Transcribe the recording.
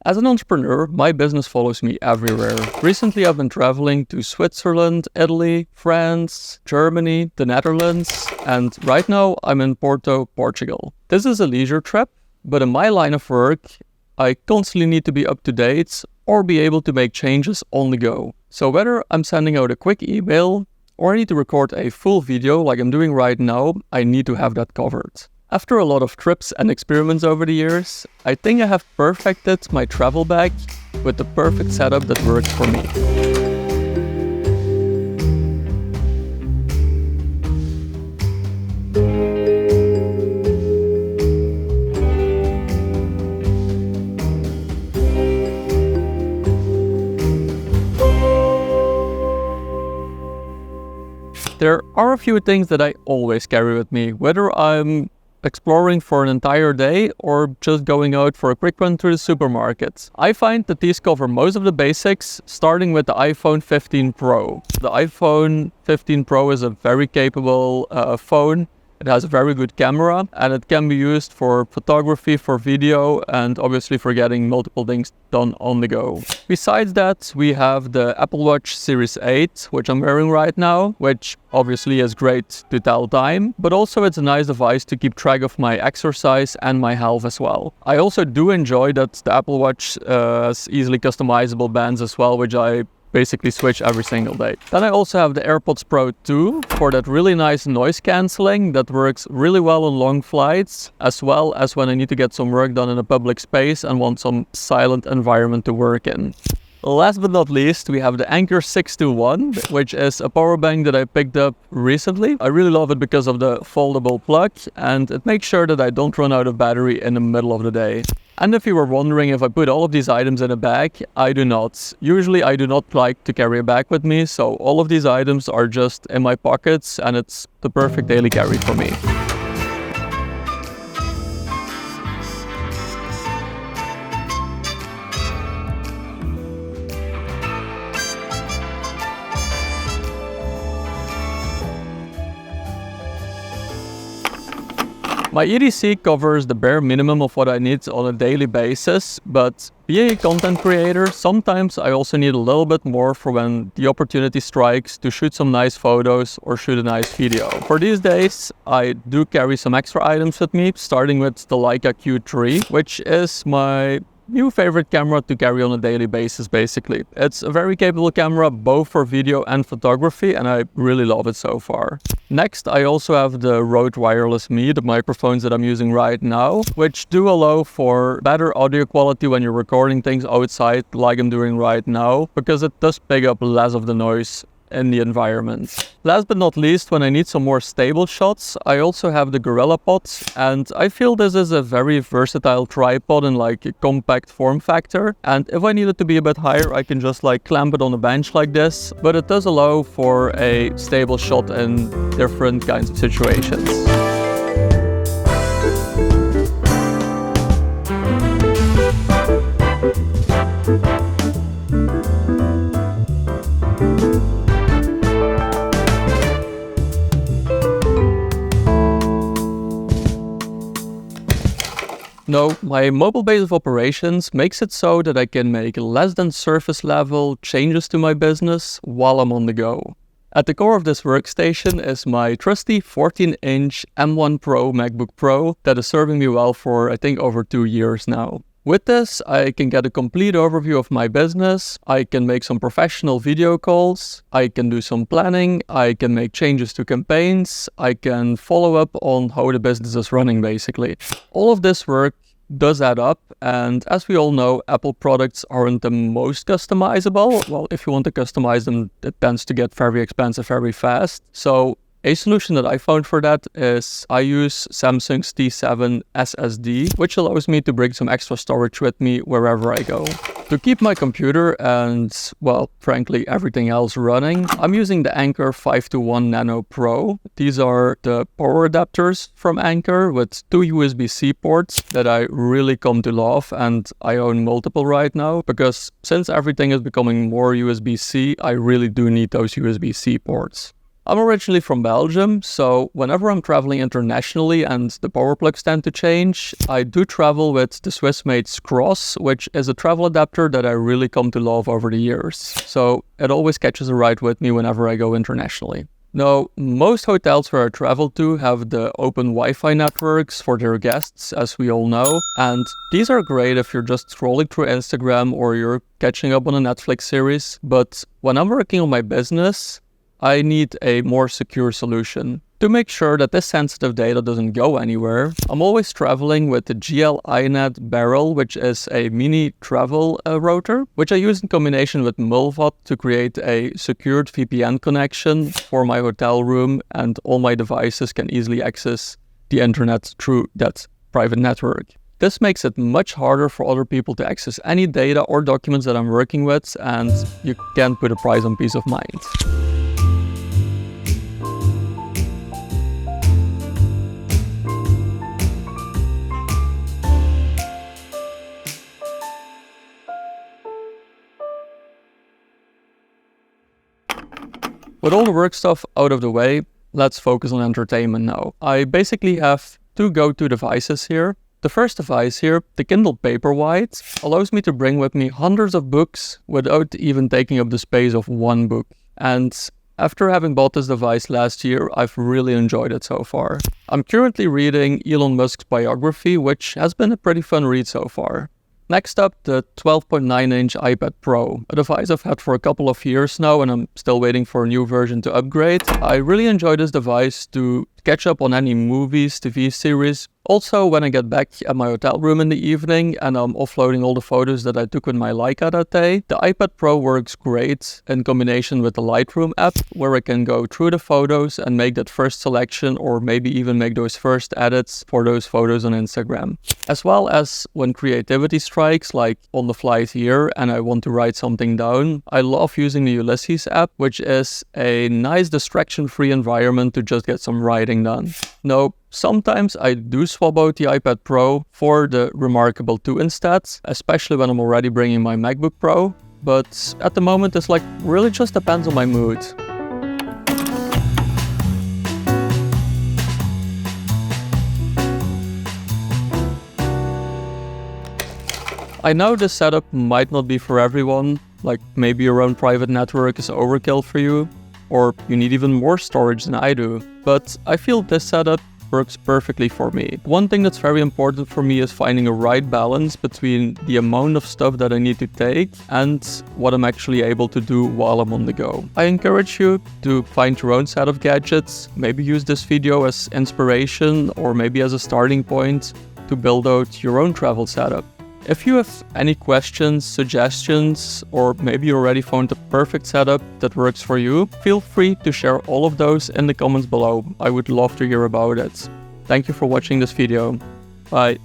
As an entrepreneur, my business follows me everywhere. Recently, I've been traveling to Switzerland, Italy, France, Germany, the Netherlands, and right now I'm in Porto, Portugal. This is a leisure trip, but in my line of work, I constantly need to be up to date or be able to make changes on the go. So whether I'm sending out a quick email or I need to record a full video like I'm doing right now, I need to have that covered. After a lot of trips and experiments over the years, I think I have perfected my travel bag with the perfect setup that works for me. There are a few things that I always carry with me, whether I'm exploring for an entire day or just going out for a quick run through the supermarket. I find that these cover most of the basics, starting with the iPhone 15 Pro. The iPhone 15 Pro is a very capable phone. It has a very good camera and it can be used for photography, for video, and obviously for getting multiple things done on the go. Besides that, we have the Apple Watch Series 8, which I'm wearing right now, which obviously is great to tell time, but also it's a nice device to keep track of my exercise and my health as well. I also do enjoy that the Apple Watch has easily customizable bands as well, which I basically switch every single day. Then I also have the AirPods Pro 2 for that really nice noise cancelling that works really well on long flights, as well as when I need to get some work done in a public space and want some silent environment to work in. Last but not least, we have the Anker 621, which is a power bank that I picked up recently. I really love it because of the foldable plug and it makes sure that I don't run out of battery in the middle of the day. And if you were wondering if I put all of these items in a bag, I do not. Usually I do not like to carry a bag with me, so all of these items are just in my pockets and it's the perfect daily carry for me. My EDC covers the bare minimum of what I need on a daily basis, but being a content creator, sometimes I also need a little bit more for when the opportunity strikes to shoot some nice photos or shoot a nice video. For these days, I do carry some extra items with me, starting with the Leica Q3, which is my new favorite camera to carry on a daily basis, basically. It's a very capable camera both for video and photography and I really love it so far. Next, I also have the Rode Wireless Me, the microphones that I'm using right now, which do allow for better audio quality when you're recording things outside like I'm doing right now, because it does pick up less of the noise in the environment. Last but not least, when I need some more stable shots, I also have the GorillaPod, and I feel this is a very versatile tripod in like a compact form factor, and if I need it to be a bit higher I can just like clamp it on a bench like this, but it does allow for a stable shot in different kinds of situations. No, my mobile base of operations makes it so that I can make less than surface level changes to my business while I'm on the go. At the core of this workstation is my trusty 14-inch M1 Pro MacBook Pro that is serving me well for I think over 2 years now. With this, I can get a complete overview of my business, I can make some professional video calls, I can do some planning, I can make changes to campaigns, I can follow up on how the business is running basically. All of this work does add up, and as we all know, Apple products aren't the most customizable. Well, if you want to customize them, it tends to get very expensive very fast. So a solution that I found for that is I use Samsung's T7 SSD, which allows me to bring some extra storage with me wherever I go. To keep my computer and, well, frankly, everything else running, I'm using the Anker 521 Nano Pro. These are the power adapters from Anker with 2 USB-C ports that I really come to love, and I own multiple right now because since everything is becoming more USB-C, I really do need those USB-C ports. I'm originally from Belgium, so whenever I'm traveling internationally and the power plugs tend to change, I do travel with the Swiss-made Cross, which is a travel adapter that I really come to love over the years. So it always catches a ride with me whenever I go internationally. Now, most hotels where I travel to have the open Wi-Fi networks for their guests, as we all know, and these are great if you're just scrolling through Instagram or you're catching up on a Netflix series, but when I'm working on my business, I need a more secure solution. To make sure that this sensitive data doesn't go anywhere, I'm always traveling with the GL-iNet Barrel, which is a mini travel router, which I use in combination with Mulvat to create a secured VPN connection for my hotel room, and all my devices can easily access the internet through that private network. This makes it much harder for other people to access any data or documents that I'm working with, and you can put a price on peace of mind. With all the work stuff out of the way, let's focus on entertainment now. I basically have two go-to devices here. The first device here, the Kindle Paperwhite, allows me to bring with me hundreds of books without even taking up the space of one book. And after having bought this device last year, I've really enjoyed it so far. I'm currently reading Elon Musk's biography, which has been a pretty fun read so far. Next up, the 12.9-inch iPad Pro, a device I've had for a couple of years now and I'm still waiting for a new version to upgrade. I really enjoy this device to catch up on any movies, TV series. Also, when I get back at my hotel room in the evening and I'm offloading all the photos that I took with my Leica that day, the iPad Pro works great in combination with the Lightroom app, where I can go through the photos and make that first selection or maybe even make those first edits for those photos on Instagram. As well as when creativity strikes, like on the flight here, and I want to write something down, I love using the Ulysses app, which is a nice distraction-free environment to just get some writing done. Now, sometimes I do swap out the iPad Pro for the Remarkable 2 instead, especially when I'm already bringing my MacBook Pro, but at the moment it's like really just depends on my mood. I know this setup might not be for everyone, like maybe your own private network is overkill for you, or you need even more storage than I do, but I feel this setup works perfectly for me. One thing that's very important for me is finding a right balance between the amount of stuff that I need to take and what I'm actually able to do while I'm on the go. I encourage you to find your own set of gadgets, maybe use this video as inspiration or maybe as a starting point to build out your own travel setup. If you have any questions, suggestions, or maybe you already found the perfect setup that works for you, feel free to share all of those in the comments below. I would love to hear about it. Thank you for watching this video. Bye.